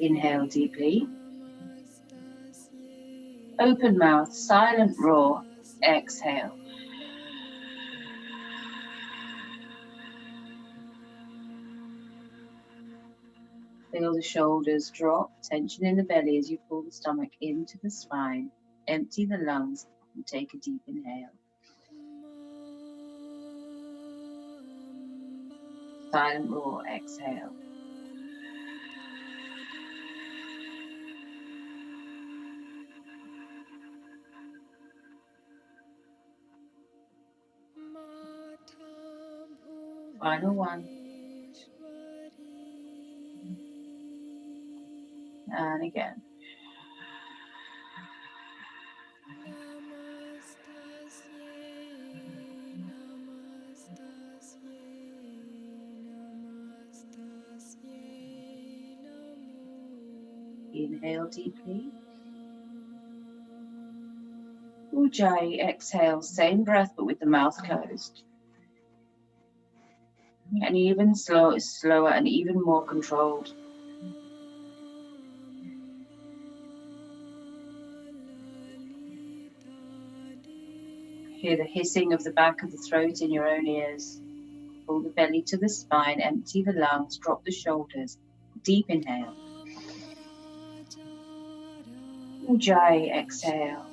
Inhale deeply. Open mouth, silent roar. Exhale. Feel the shoulders drop, tension in the belly as you pull the stomach into the spine. Empty the lungs and take a deep inhale. Silent roar, exhale. Final one. And again. Inhale deeply. Ujjayi, exhale, same breath but with the mouth closed. And even slower and even more controlled. Hear the hissing of the back of the throat in your own ears. Pull the belly to the spine, empty the lungs, drop the shoulders. Deep inhale. Ujjayi, exhale.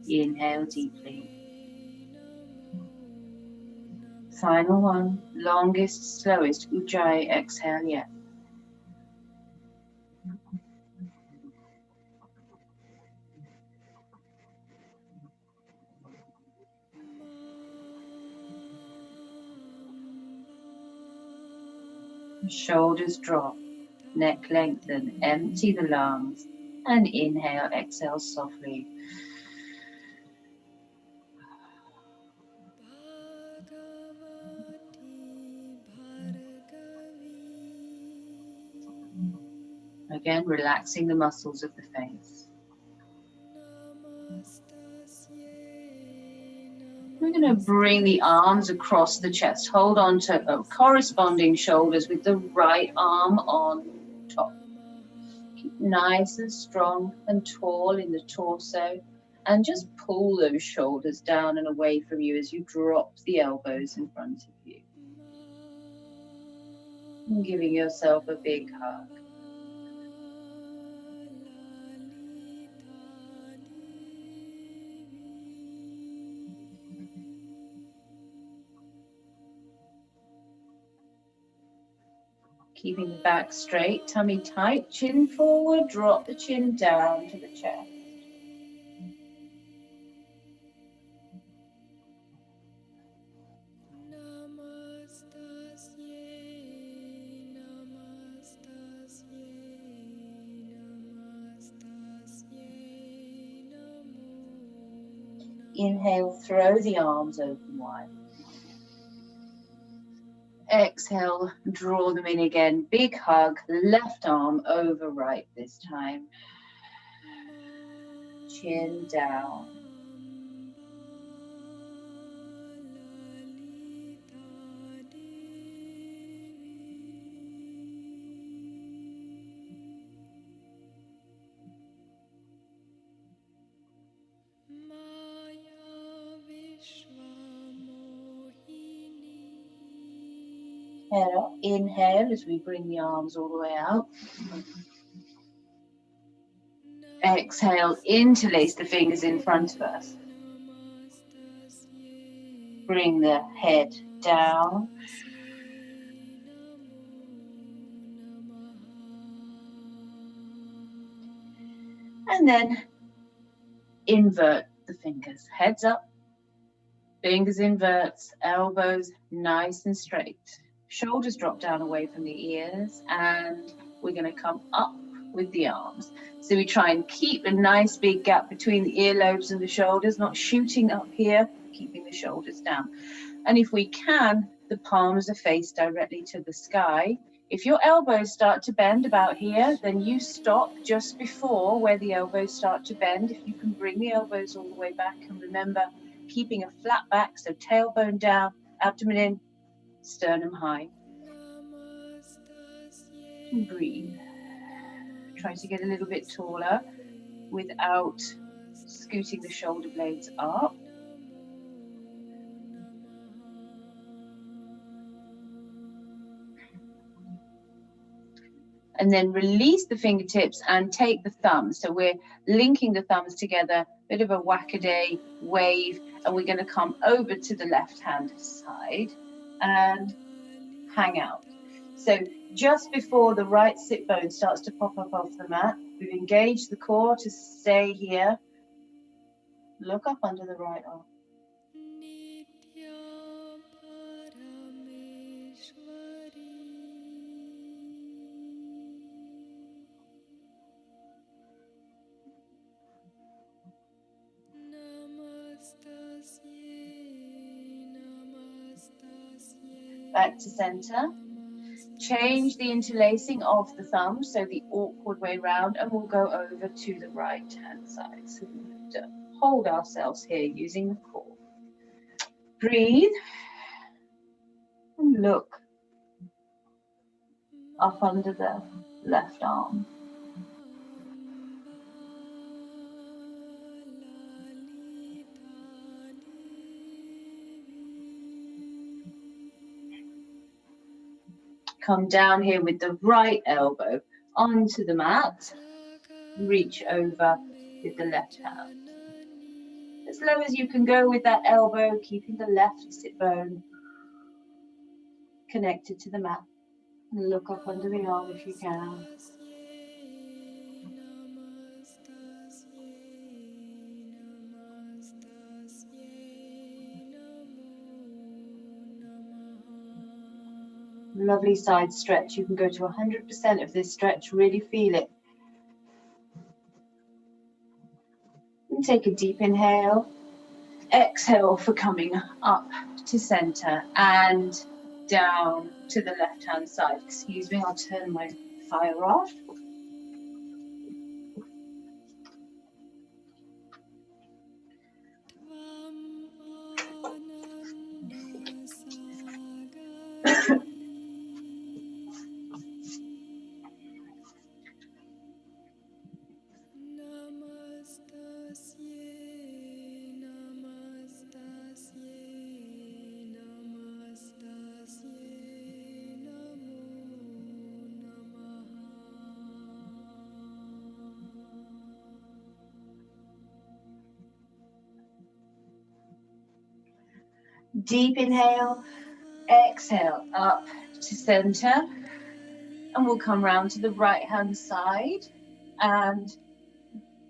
Inhale deeply. Final one, longest, slowest Ujjayi exhale yet. Shoulders drop, neck lengthen, empty the lungs, and inhale, exhale softly. Again, relaxing the muscles of the face. We're going to bring the arms across the chest. Hold on to corresponding shoulders with the right arm on top. Keep nice and strong and tall in the torso. And just pull those shoulders down and away from you as you drop the elbows in front of you. And giving yourself a big hug. Keeping the back straight, tummy tight, chin forward, drop the chin down to the chest. Inhale, throw the arms open wide. Exhale, draw them in again. Big hug, left arm over right this time. Chin down. Head up, inhale as we bring the arms all the way out. Exhale, interlace the fingers in front of us. Bring the head down. And then invert the fingers. Heads up, fingers inverts, elbows nice and straight. Shoulders drop down away from the ears, and we're going to come up with the arms. So we try and keep a nice big gap between the earlobes and the shoulders, not shooting up here, keeping the shoulders down. And if we can, the palms are faced directly to the sky. If your elbows start to bend about here, then you stop just before where the elbows start to bend. If you can bring the elbows all the way back, and remember, keeping a flat back, so tailbone down, abdomen in, sternum high. And breathe. Try to get a little bit taller without scooting the shoulder blades up. And then release the fingertips and take the thumbs. So we're linking the thumbs together, bit of a whack-a-day wave, and we're going to come over to the left-hand side and hang out. So just before the right sit bone starts to pop up off the mat, we've engaged the core to stay here. Look up under the right arm. Back to center. Change the interlacing of the thumbs, so the awkward way round, and we'll go over to the right hand side. So we have to hold ourselves here using the core. Breathe and look up under the left arm. Come down here with the right elbow onto the mat. Reach over with the left hand. As low as you can go with that elbow, keeping the left sit bone connected to the mat. And look up under the arm if you can. Lovely side stretch. You can go to 100% of this stretch. Really feel it. And take a deep inhale. Exhale for coming up to center and down to the left hand side. Excuse me, I'll turn my fire off. Deep inhale, exhale up to center, and we'll come round to the right hand side and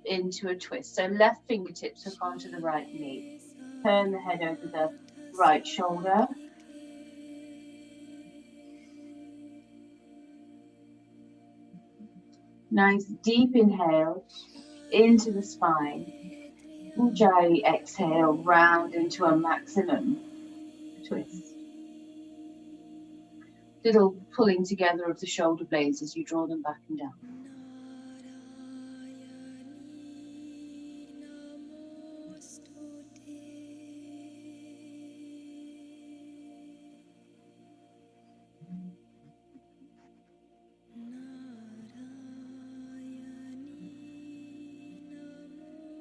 into a twist. So left fingertips hook onto the right knee. Turn the head over the right shoulder. Nice deep inhale into the spine. Ujjayi exhale round into a maximum twist. Little pulling together of the shoulder blades as you draw them back and down.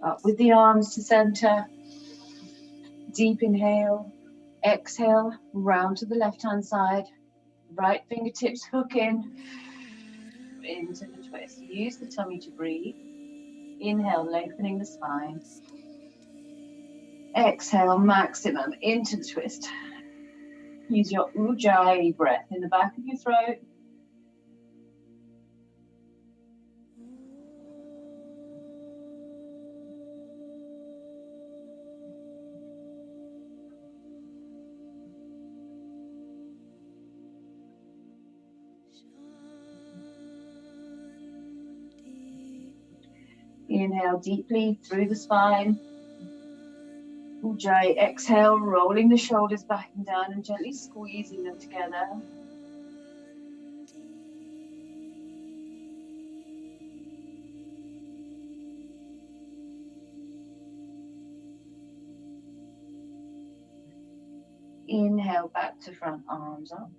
Up with the arms to center. Deep inhale. Exhale, round to the left-hand side. Right fingertips hook in, into the twist. Use the tummy to breathe. Inhale, lengthening the spine. Exhale, maximum, into the twist. Use your Ujjayi breath in the back of your throat. Inhale deeply through the spine. Ujjayi, exhale, rolling the shoulders back and down and gently squeezing them together. Inhale, back to front, arms up.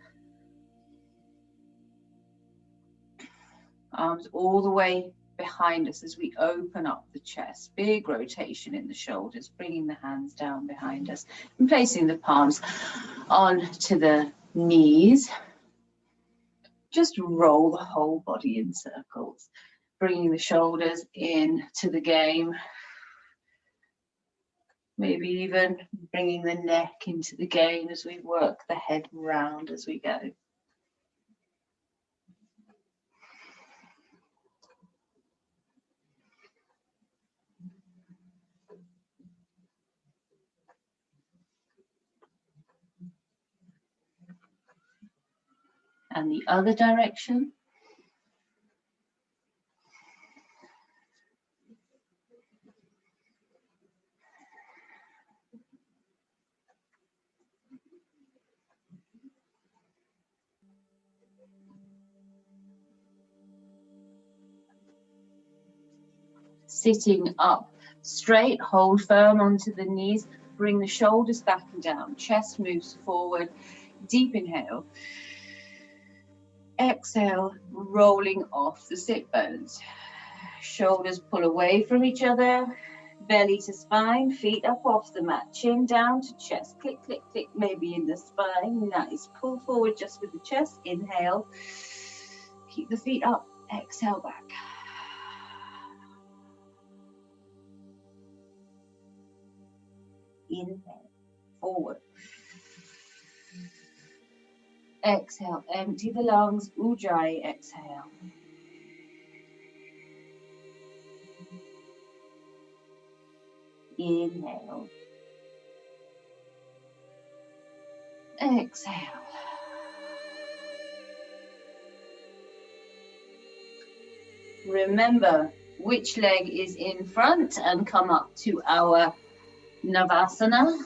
Arms all the way behind us as we open up the chest. Big rotation in the shoulders, bringing the hands down behind us and placing the palms onto the knees. Just roll the whole body in circles, bringing the shoulders in to the game. Maybe even bringing the neck into the game as we work the head round as we go. And the other direction. Sitting up straight, hold firm onto the knees, bring the shoulders back and down, chest moves forward, deep inhale. Exhale, rolling off the sit bones. Shoulders pull away from each other, belly to spine, feet up off the mat, chin down to chest, click, click, click, maybe in the spine. Nice, pull forward just with the chest, inhale, keep the feet up, exhale back. Inhale, forward. Exhale, empty the lungs, Ujjayi, exhale. Inhale. Exhale. Remember which leg is in front and come up to our Navasana,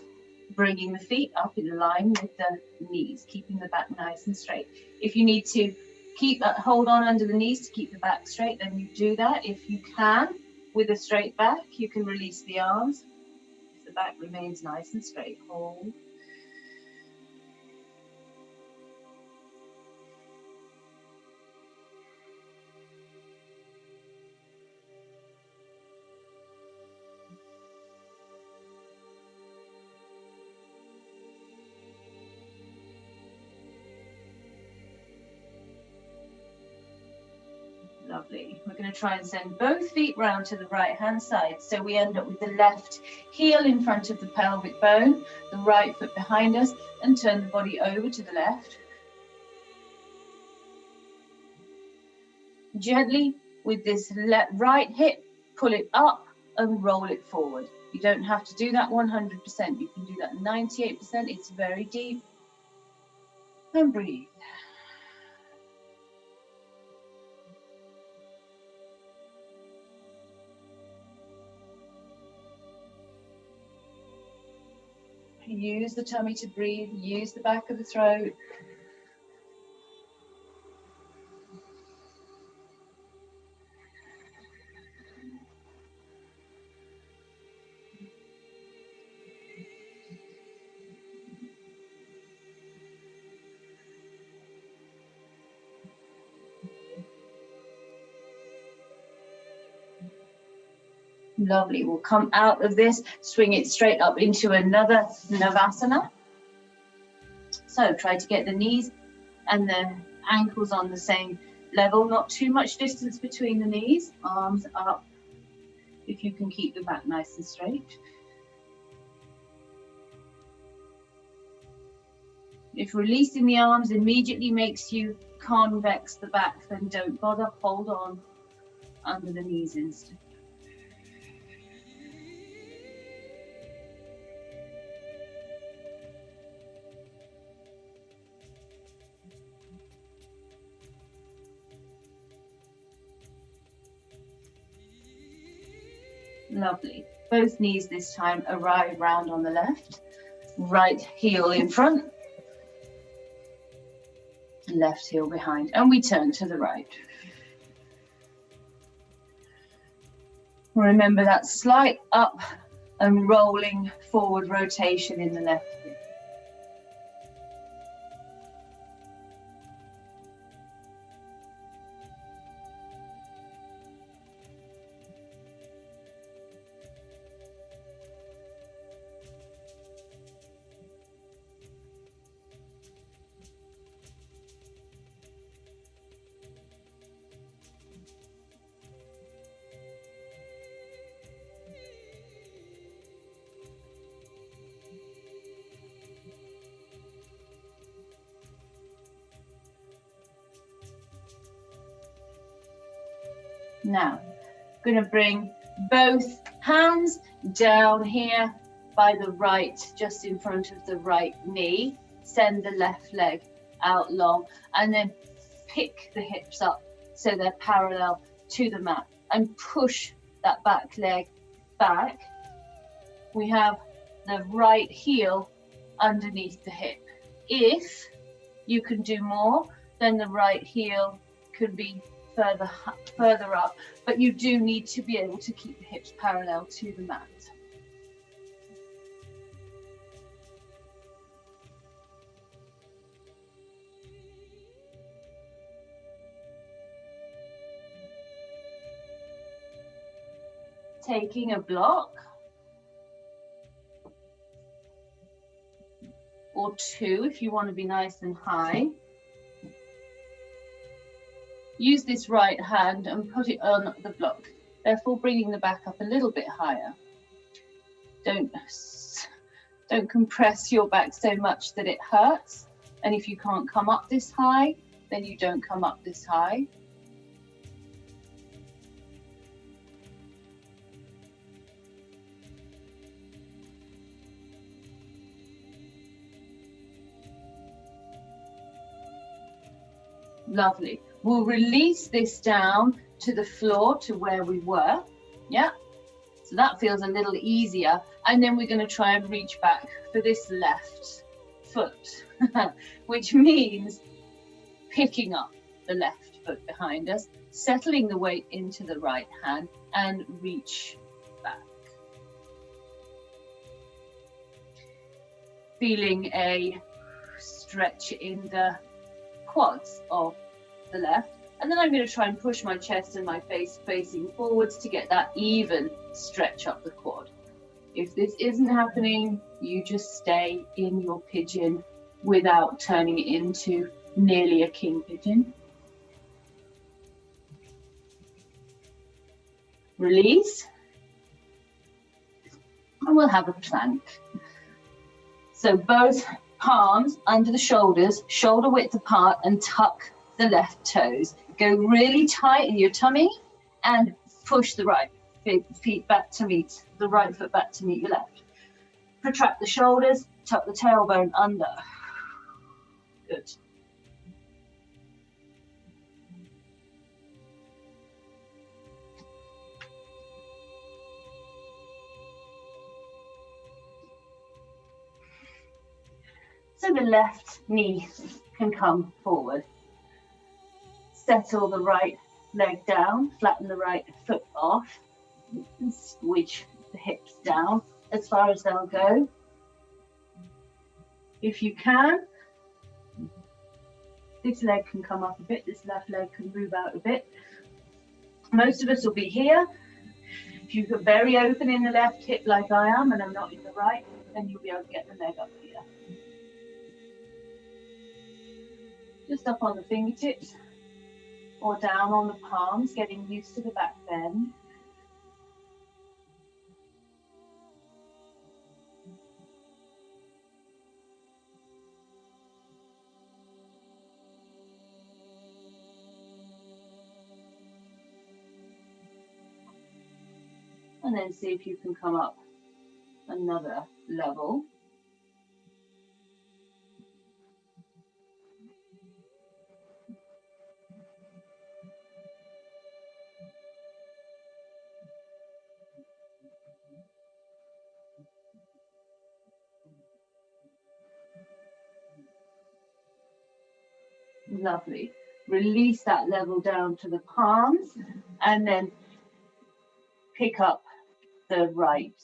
bringing the feet up in line with the knees, keeping the back nice and straight. If you need to hold on under the knees to keep the back straight, then you do that. If you can, with a straight back, you can release the arms. If the back remains nice and straight, hold. Lovely. We're going to try and send both feet round to the right hand side. So we end up with the left heel in front of the pelvic bone, the right foot behind us, and turn the body over to the left. Gently, with this right hip, pull it up and roll it forward. You don't have to do that 100%. You can do that 98%. It's very deep. And breathe. Use the tummy to breathe, use the back of the throat. Lovely. We'll come out of this, swing it straight up into another Navasana. So try to get the knees and the ankles on the same level, not too much distance between the knees, arms up, if you can keep the back nice and straight. If releasing the arms immediately makes you convex the back, then don't bother, hold on under the knees instead. Lovely. Both knees this time arrive round on the left. Right heel in front. Left heel behind. And we turn to the right. Remember that slight up and rolling forward rotation in the left hip. Now, I'm going to bring both hands down here by the right, just in front of the right knee. Send the left leg out long, and then pick the hips up so they're parallel to the mat, and push that back leg back. We have the right heel underneath the hip. If you can do more, then the right heel could be further up, but you do need to be able to keep the hips parallel to the mat. Taking a block or two if you want to be nice and high. Use this right hand and put it on the block, therefore bringing the back up a little bit higher. Don't compress your back so much that it hurts, and if you can't come up this high, then you don't come up this high. Lovely. We'll release this down to the floor, to where we were. Yeah. So that feels a little easier. And then we're going to try and reach back for this left foot, which means picking up the left foot behind us, settling the weight into the right hand, and reach back. Feeling a stretch in the quads of the left, and then I'm going to try and push my chest and my face facing forwards to get that even stretch up the quad. If this isn't happening, you just stay in your pigeon without turning it into nearly a king pigeon. Release, and we'll have a plank. So both palms under the shoulders, shoulder width apart, and tuck the left toes. Go really tight in your tummy and push the right feet back to meet, the right foot back to meet your left. Protract the shoulders, tuck the tailbone under. Good. So the left knee can come forward. Settle the right leg down, flatten the right foot off, and squidge the hips down as far as they'll go. If you can, this leg can come up a bit, this left leg can move out a bit. Most of us will be here. If you're very open in the left hip like I am, and I'm not in the right, then you'll be able to get the leg up here. Just up on the fingertips or down on the palms, getting used to the back bend. And then see if you can come up another level. Lovely. Release that level down to the palms, and then pick up the right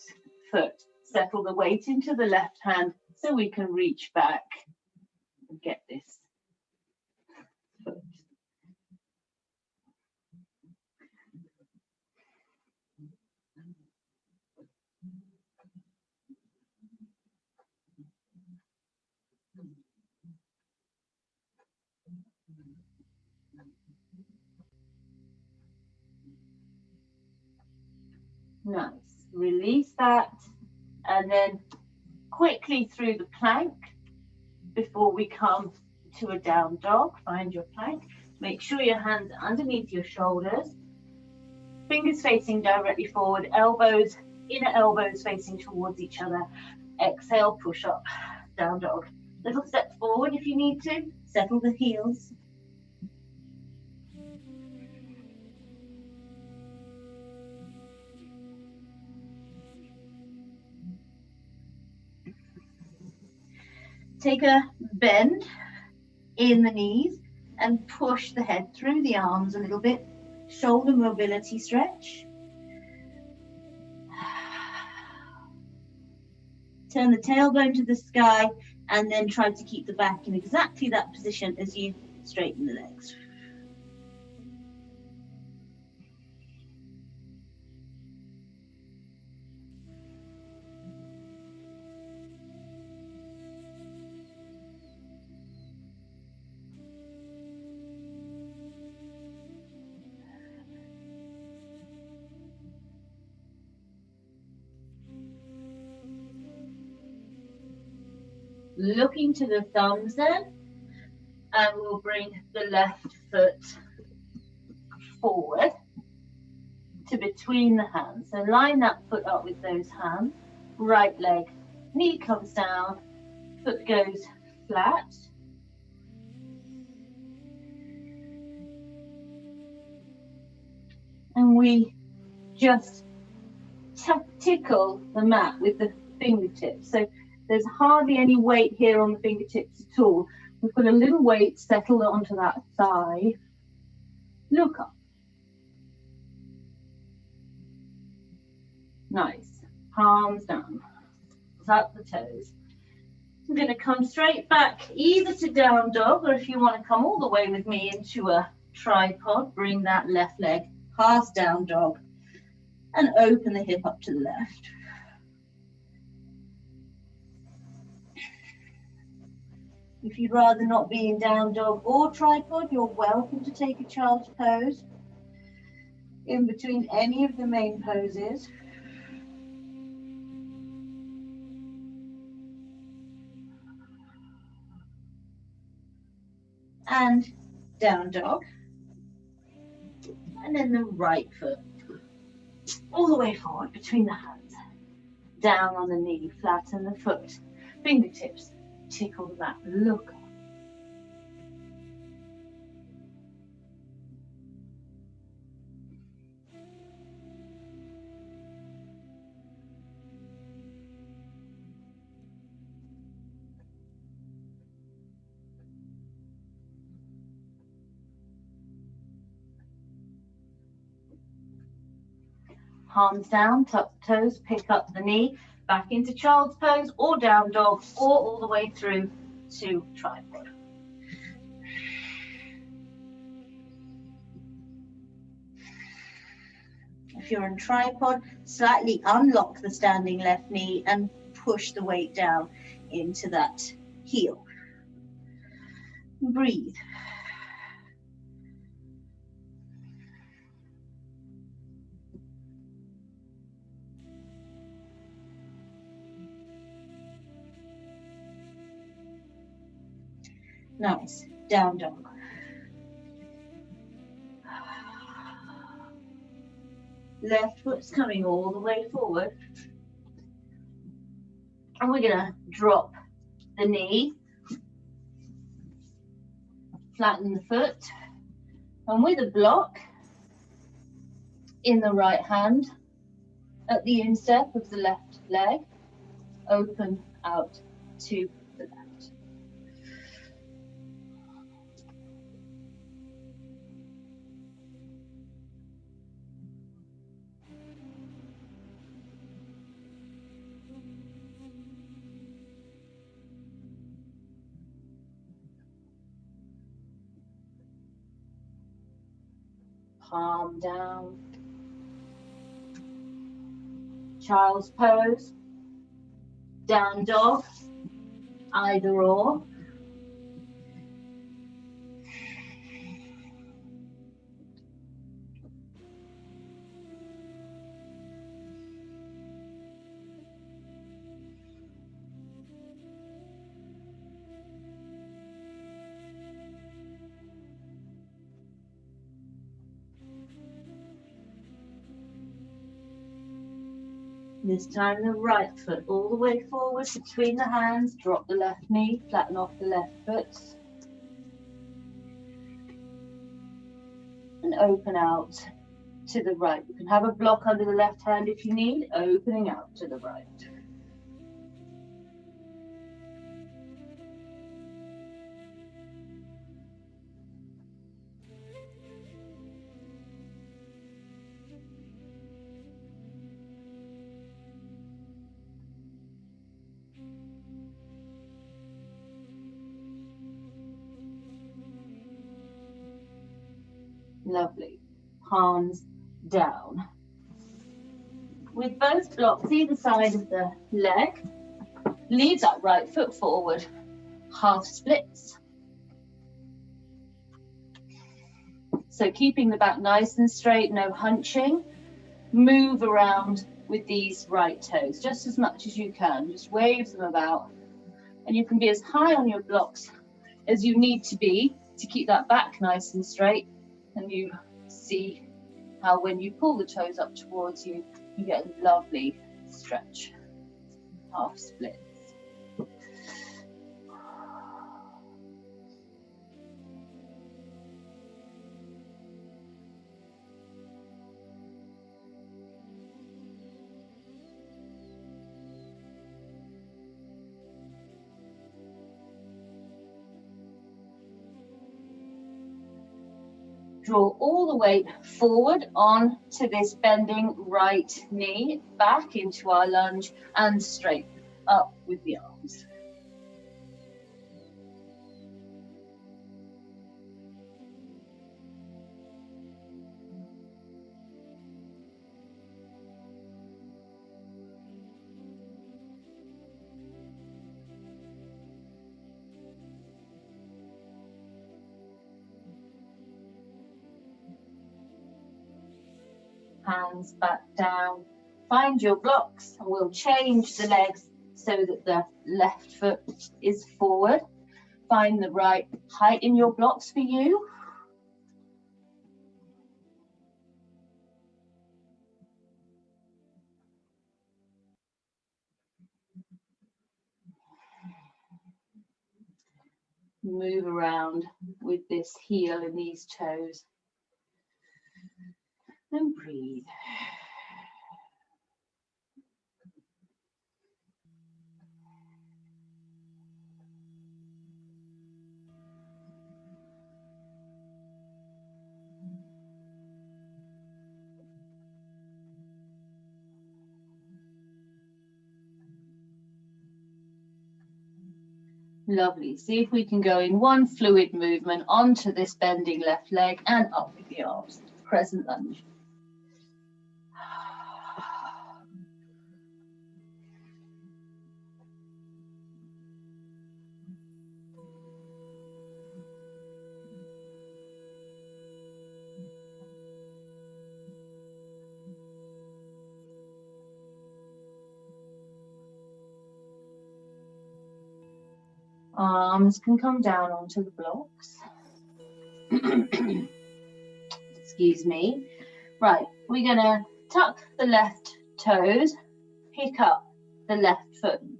foot. Settle the weight into the left hand so we can reach back and get this foot. Nice. Release that, and then quickly through the plank before we come to a down dog. Find your plank. Make sure your hands are underneath your shoulders. fingers facing directly forward, elbows, inner elbows facing towards each other. Exhale, push up, down dog. Little step forward if you need to, settle the heels. Take a bend in the knees and push the head through the arms a little bit. Shoulder mobility stretch. Turn the tailbone to the sky and then try to keep the back in exactly that position as you straighten the legs. Looking to the thumbs then, and we'll bring the left foot forward to between the hands. So line that foot up with those hands. Right leg, knee comes down, foot goes flat. And we just tickle the mat with the fingertips. So there's hardly any weight here on the fingertips at all. We've got a little weight settled onto that thigh. Look up. Nice. Palms down. Tuck the toes. I'm going to come straight back either to down dog, or if you want to come all the way with me into a tripod, bring that left leg past down dog and open the hip up to the left. If you'd rather not be in down dog or tripod, you're welcome to take a child's pose in between any of the main poses. And down dog. And then the right foot all the way forward between the hands. Down on the knee, flatten the foot. Fingertips, tickle the mat, look up. Palms down, tuck the toes, pick up the knee, back into child's pose or down dog, or all the way through to tripod. If you're in tripod, slightly unlock the standing left knee and push the weight down into that heel. Breathe. Nice. Down dog. Left foot's coming all the way forward. And we're going to drop the knee, flatten the foot, and with a block in the right hand at the instep of the left leg, open out to the left. Palm down. Child's pose. Down dog. Either or. This time the right foot all the way forward between the hands, drop the left knee, flatten off the left foot. And open out to the right. You can have a block under the left hand if you need, opening out to the right. Lovely. Palms down. With both blocks either side of the leg, lead that right foot forward. Half splits. So keeping the back nice and straight, no hunching. Move around with these right toes just as much as you can. Just wave them about. And you can be as high on your blocks as you need to be to keep that back nice and straight. And you see how when you pull the toes up towards you, you get a lovely stretch. Half splits. Draw all the weight forward on to this bending right knee, back into our lunge and straight up with the arms. Hands back down. Find your blocks and we'll change the legs so that the left foot is forward. Find the right height in your blocks for you. Move around with this heel and these toes. And breathe. Lovely. See if we can go in one fluid movement onto this bending left leg and up with the arms. Crescent lunge. Arms can come down onto the blocks. Excuse me. Right, we're gonna tuck the left toes, pick up the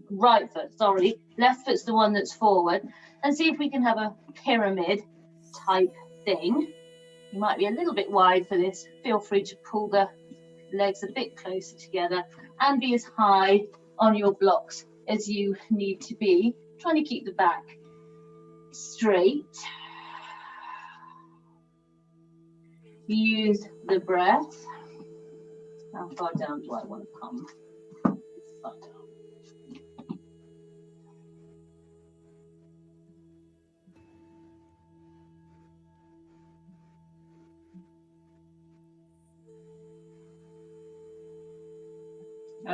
right foot, sorry. Left foot's the one that's forward. And see if we can have a pyramid type thing. You might be a little bit wide for this. Feel free to pull the legs a bit closer together and be as high on your blocks as you need to be. Trying to keep the back straight. Use the breath. How far down do I want to come? Far down.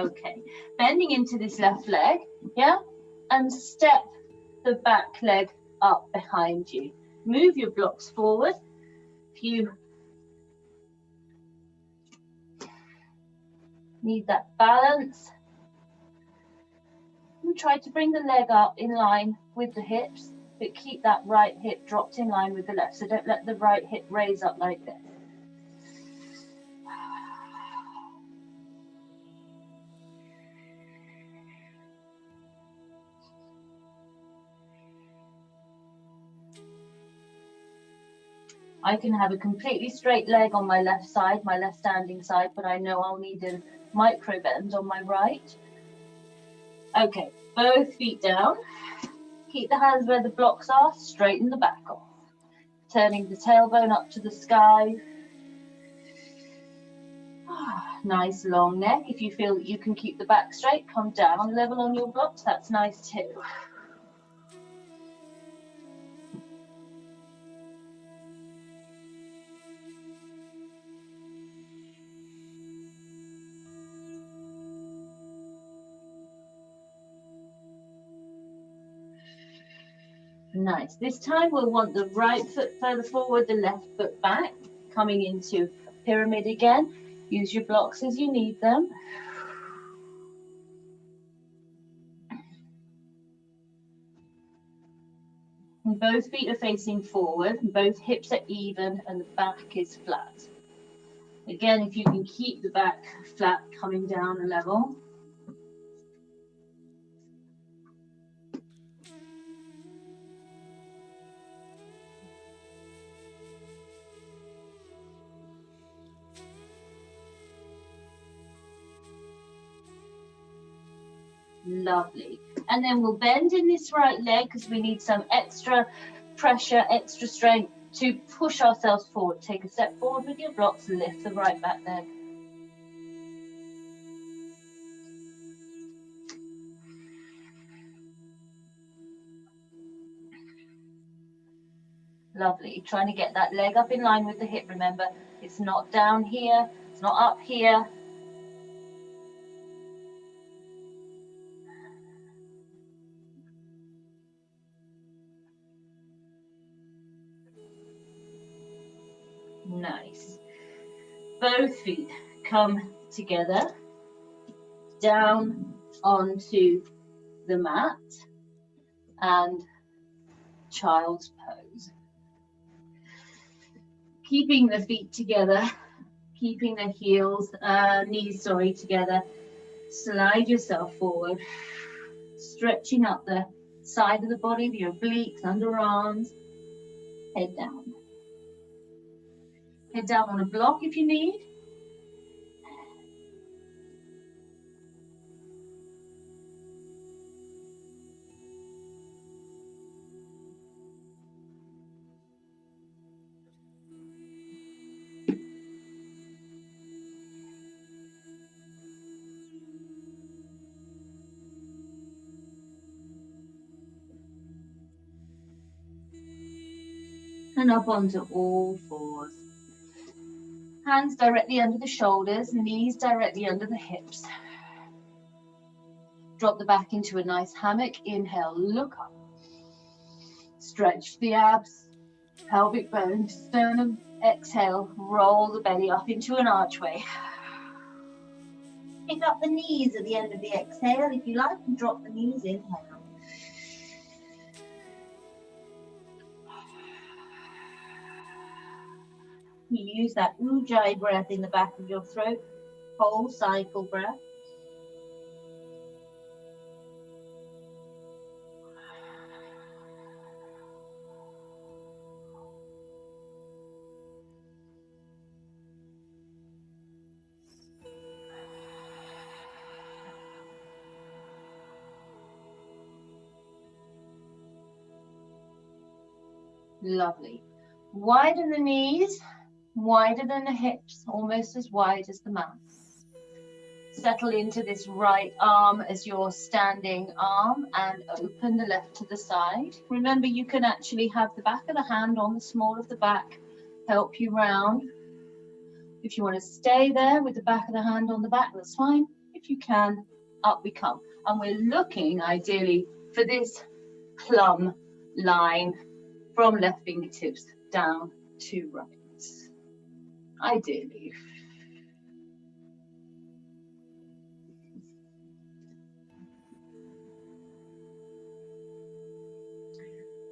Okay, bending into this left leg, yeah? And step the back leg up behind you. Move your blocks forward. If you need that balance, and try to bring the leg up in line with the hips, but keep that right hip dropped in line with the left. So don't let the right hip raise up like this. I can have a completely straight leg on my left side, my left standing side, but I know I'll need a micro bend on my right. Okay, both feet down. Keep the hands where the blocks are, straighten the back off. Turning the tailbone up to the sky. Nice long neck. If you feel that you can keep the back straight, come down level on your blocks. That's nice too. Nice. This time we'll want the right foot further forward, the left foot back, coming into pyramid again. Use your blocks as you need them. And both feet are facing forward, both hips are even, and the back is flat. Again, if you can keep the back flat, coming down a level. Lovely. And then we'll bend in this right leg because we need some extra pressure, extra strength to push ourselves forward. Take a step forward with your blocks, lift the right back leg. Lovely. Trying to get that leg up in line with the hip. Remember, it's not down here, it's not up here. Nice. Both feet come together, down onto the mat, and child's pose. Keeping the feet together, keeping the knees together. Slide yourself forward, stretching up the side of the body, your obliques, underarms, head down. Head down on a block if you need. And up onto all fours. Hands directly under the shoulders, knees directly under the hips. Drop the back into a nice hammock. Inhale, look up. Stretch the abs, pelvic bone, sternum. Exhale, roll the belly up into an archway. Pick up the knees at the end of the exhale if you like, and drop the knees. Inhale. You use that ujjayi breath in the back of your throat, whole cycle breath. Lovely. Widen the knees, wider than the hips, almost as wide as the mat. Settle into this right arm as your standing arm and open the left to the side. Remember, you can actually have the back of the hand on the small of the back, help you round. If you want to stay there with the back of the hand on the back, that's fine. If you can, up we come. And we're looking ideally for this plumb line from left fingertips down to right. Ideally.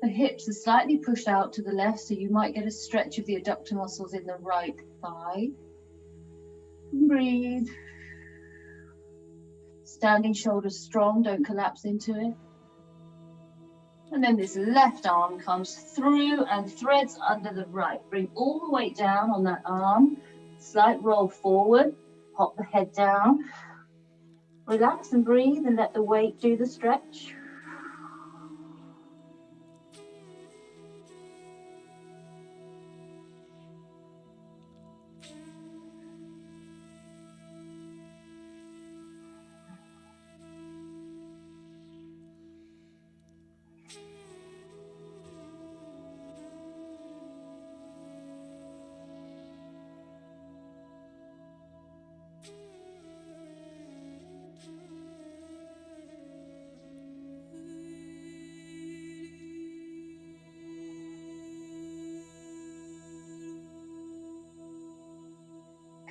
The hips are slightly pushed out to the left, so you might get a stretch of the adductor muscles in the right thigh. Breathe. Standing shoulders strong, don't collapse into it. And then this left arm comes through and threads under the right. Bring all the weight down on that arm. Slight roll forward. Pop the head down. Relax and breathe and let the weight do the stretch.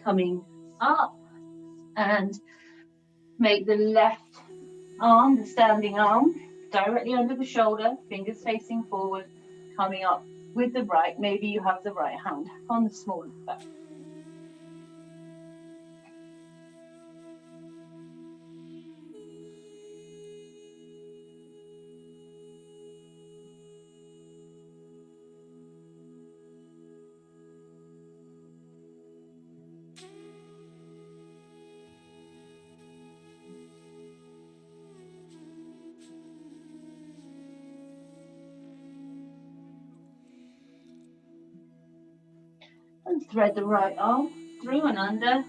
Coming up and make the left arm, the standing arm, directly under the shoulder, fingers facing forward, coming up with the right. Maybe you have the right hand on the small of the back. And thread the right arm through and under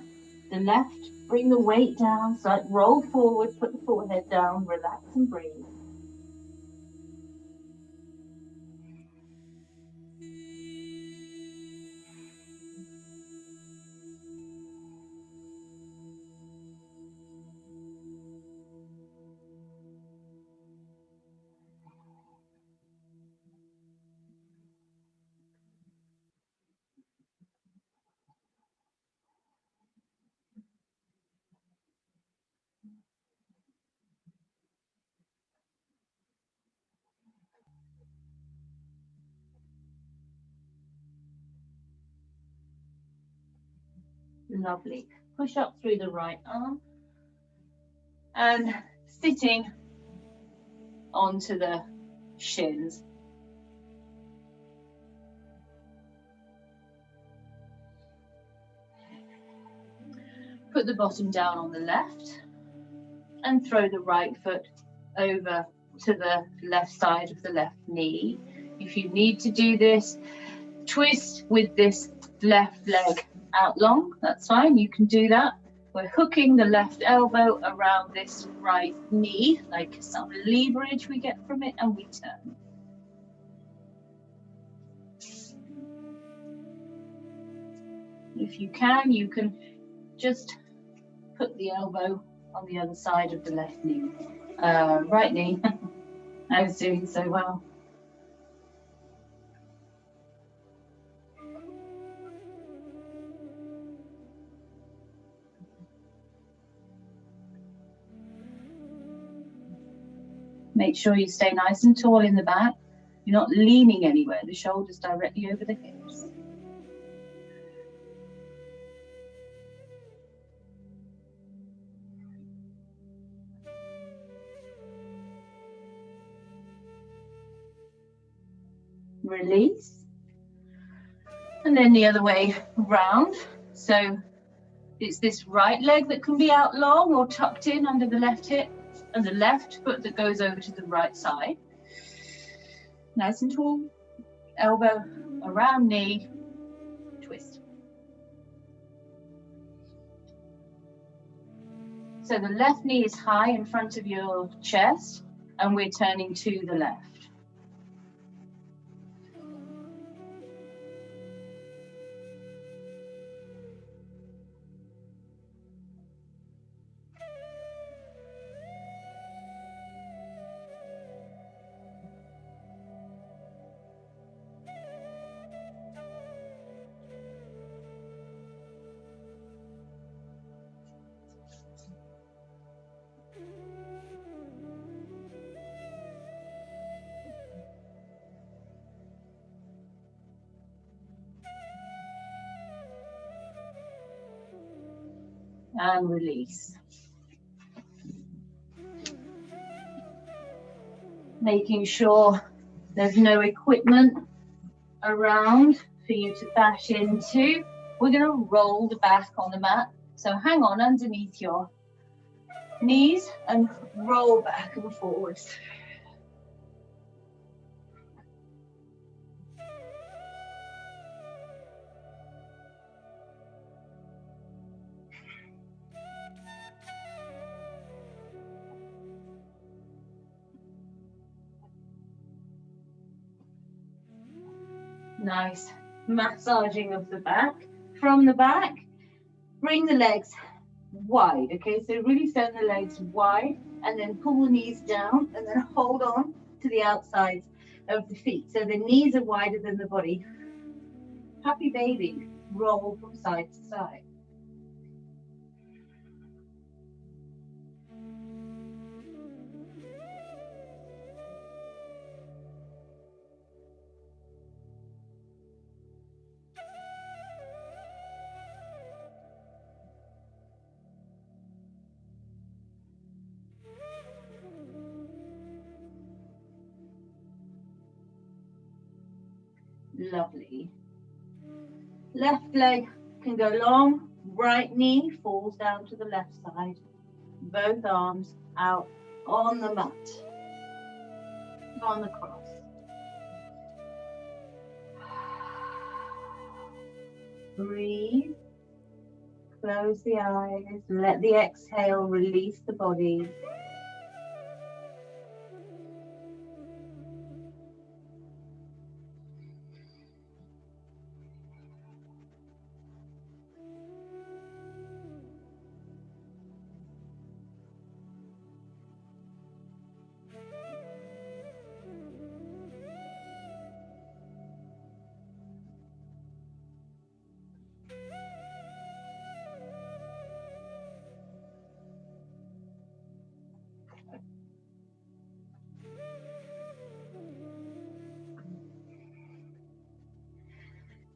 the left. Bring the weight down, so roll forward, put the forehead down, relax and breathe. Lovely. Push up through the right arm and sitting onto the shins. Put the bottom down on the left and throw the right foot over to the left side of the left knee. If you need to do this, twist with this left leg out long, that's fine, you can do that. We're hooking the left elbow around this right knee, like some leverage we get from it, and we turn. If you can just put the elbow on the other side of the left knee, right knee. I was doing so well. Make sure you stay nice and tall in the back. You're not leaning anywhere, the shoulders directly over the hips. Release. And then the other way round. So it's this right leg that can be out long or tucked in under the left hip, and the left foot that goes over to the right side. Nice and tall, elbow around knee, twist. So the left knee is high in front of your chest, and we're turning to the left. And release. making sure there's no equipment around for you to bash into. We're going to roll the back on the mat. So hang on underneath your knees and roll back and forwards. Nice massaging of the back. From the back, bring the legs wide, okay? So really send the legs wide and then pull the knees down and then hold on to the outsides of the feet. So the knees are wider than the body. Happy baby, roll from side to side. Lovely. Left leg can go long, right knee falls down to the left side. Both arms out on the mat, on the cross. Breathe, close the eyes, let the exhale release the body.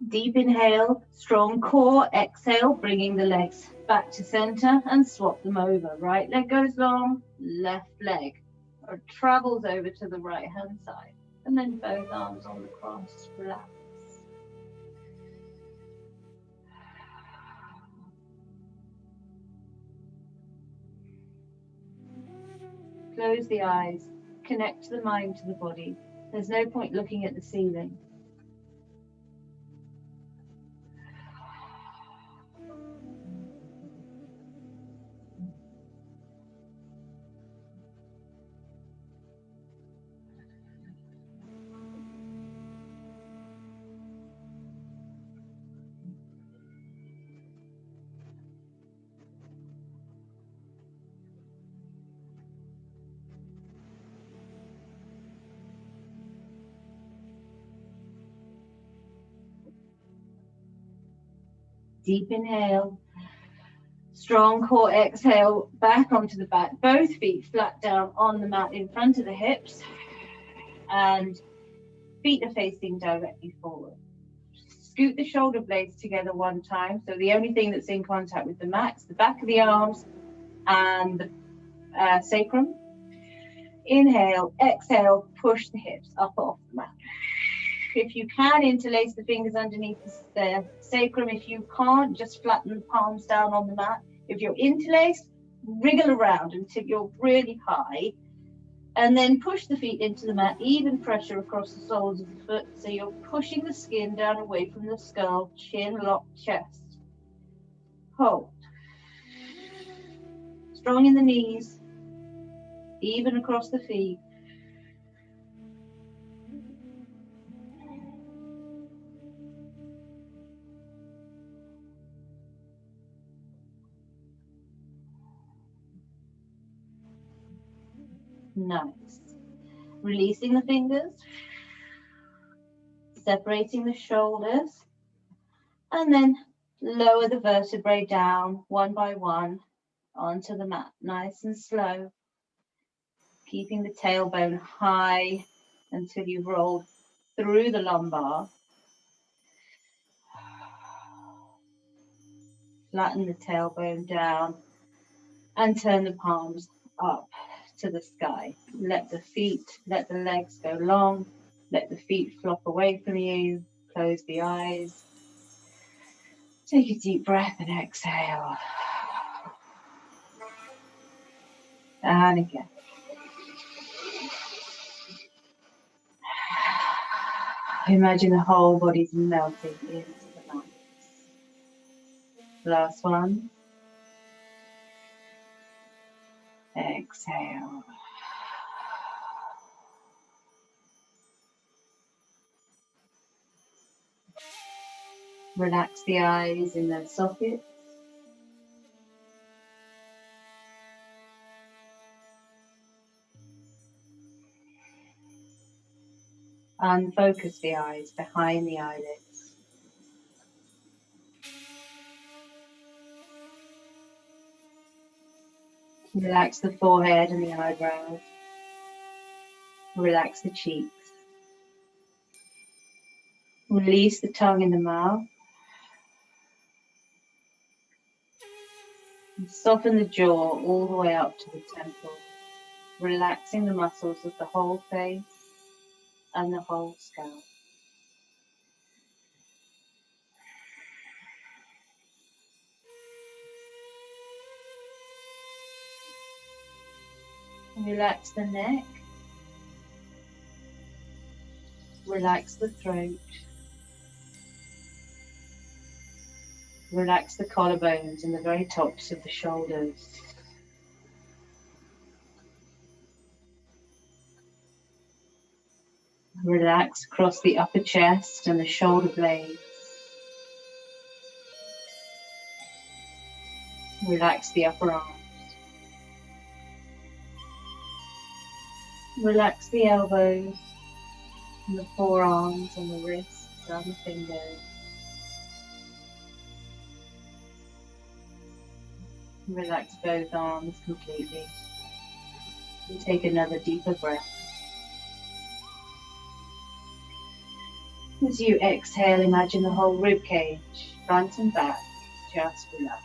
Deep inhale, strong core, exhale, bringing the legs back to center and swap them over. Right leg goes long, left leg travels over to the right hand side. And then both arms on the cross, relax. Close the eyes, connect the mind to the body. There's no point looking at the ceiling. Deep inhale, strong core, exhale, back onto the back, both feet flat down on the mat in front of the hips, and feet are facing directly forward. Scoot the shoulder blades together one time, so the only thing that's in contact with the mat is the back of the arms and the sacrum. Inhale, exhale, push the hips up off the mat. If you can, interlace the fingers underneath the sacrum. If you can't, just flatten the palms down on the mat. If you're interlaced, wriggle around until you're really high. And then push the feet into the mat, even pressure across the soles of the foot. So you're pushing the skin down away from the skull, chin, lock, chest. Hold. Strong in the knees, even across the feet. Nice. Releasing the fingers, separating the shoulders, and then lower the vertebrae down one by one onto the mat, nice and slow, keeping the tailbone high until you've rolled through the lumbar. Flatten the tailbone down and turn the palms up to the sky. Let the legs go long. Let the feet flop away from you. Close the eyes. Take a deep breath and exhale. And again. Imagine the whole body's melting into the night. Last one. Exhale. Relax the eyes in their sockets. Unfocus the eyes behind the eyelids. Relax the forehead and the eyebrows. Relax the cheeks. Release the tongue in the mouth. And soften the jaw all the way up to the temple, relaxing the muscles of the whole face and the whole scalp. Relax the neck. Relax the throat. Relax the collarbones and the very tops of the shoulders. Relax across the upper chest and the shoulder blades. Relax the upper arms. Relax the elbows and the forearms and the wrists and the fingers. Relax both arms completely. And take another deeper breath. As you exhale, imagine the whole rib cage, front and back, just relax.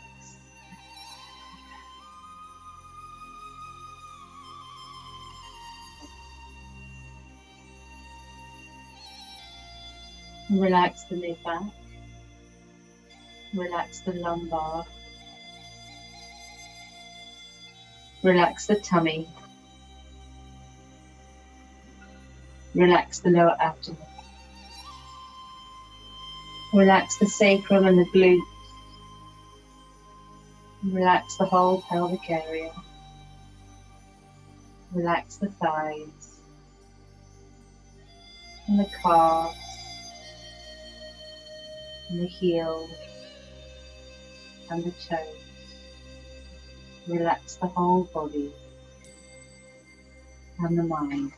Relax the mid-back. Relax the lumbar. Relax the tummy. Relax the lower abdomen. Relax the sacrum and the glutes. Relax the whole pelvic area. Relax the thighs and the calves and the heels and the toes. Relax the whole body and the mind.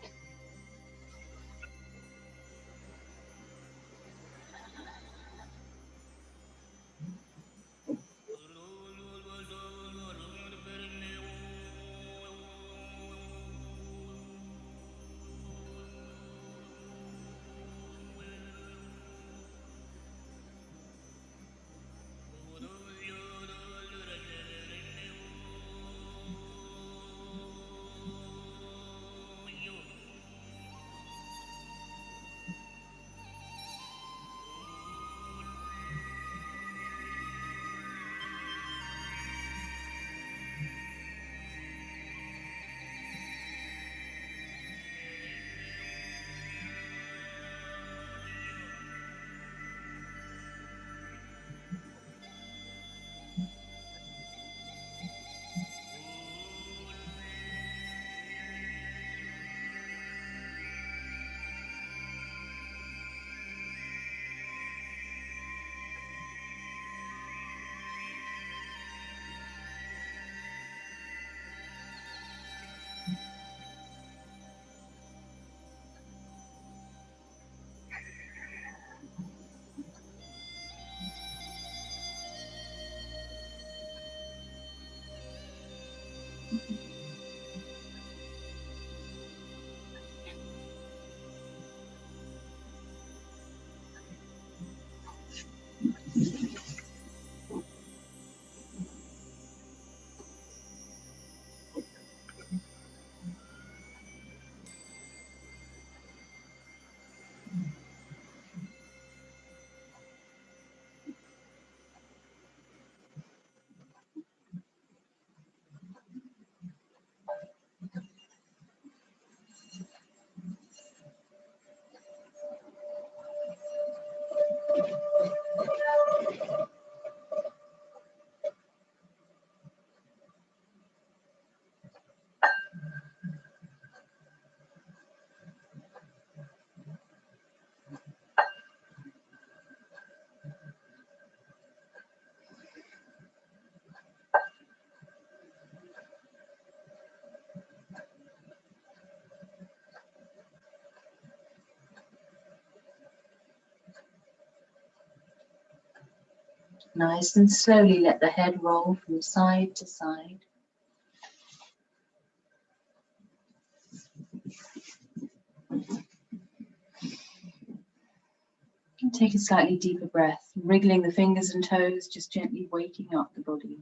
Nice and slowly let the head roll from side to side. And take a slightly deeper breath, wriggling the fingers and toes, just gently waking up the body.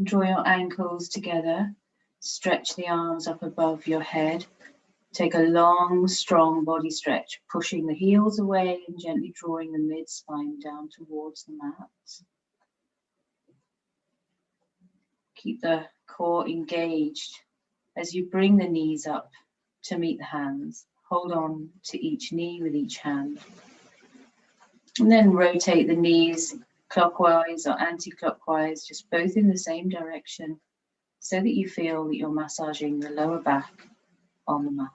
Draw your ankles together, stretch the arms up above your head. Take a long, strong body stretch, pushing the heels away and gently drawing the mid-spine down towards the mat. Keep the core engaged as you bring the knees up to meet the hands. Hold on to each knee with each hand. And then rotate the knees clockwise or anti-clockwise, just both in the same direction, so that you feel that you're massaging the lower back on the mat.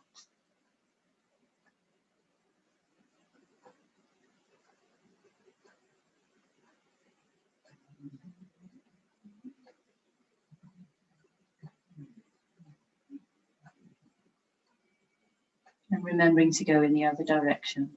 And remembering to go in the other direction.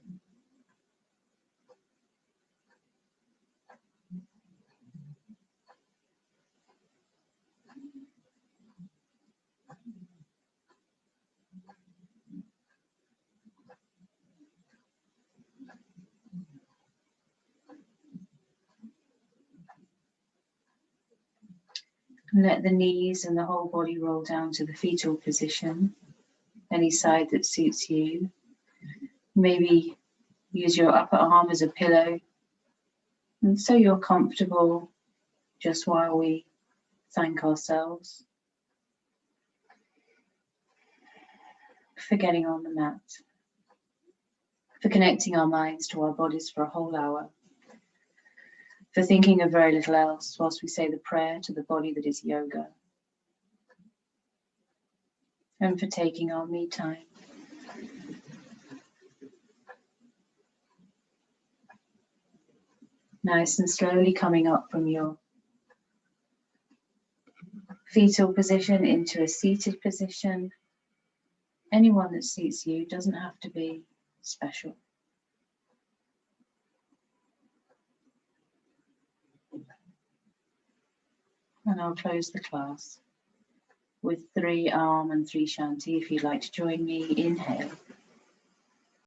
Let the knees and the whole body roll down to the fetal position, any side that suits you. Maybe use your upper arm as a pillow, and so you're comfortable just while we thank ourselves for getting on the mat, for connecting our minds to our bodies for a whole hour, for thinking of very little else whilst we say the prayer to the body that is yoga, and for taking our me time. Nice and slowly coming up from your fetal position into a seated position. Anyone that suits you, doesn't have to be special. And I'll close the class with 3 Arm and 3 Shanti. If you'd like to join me, inhale.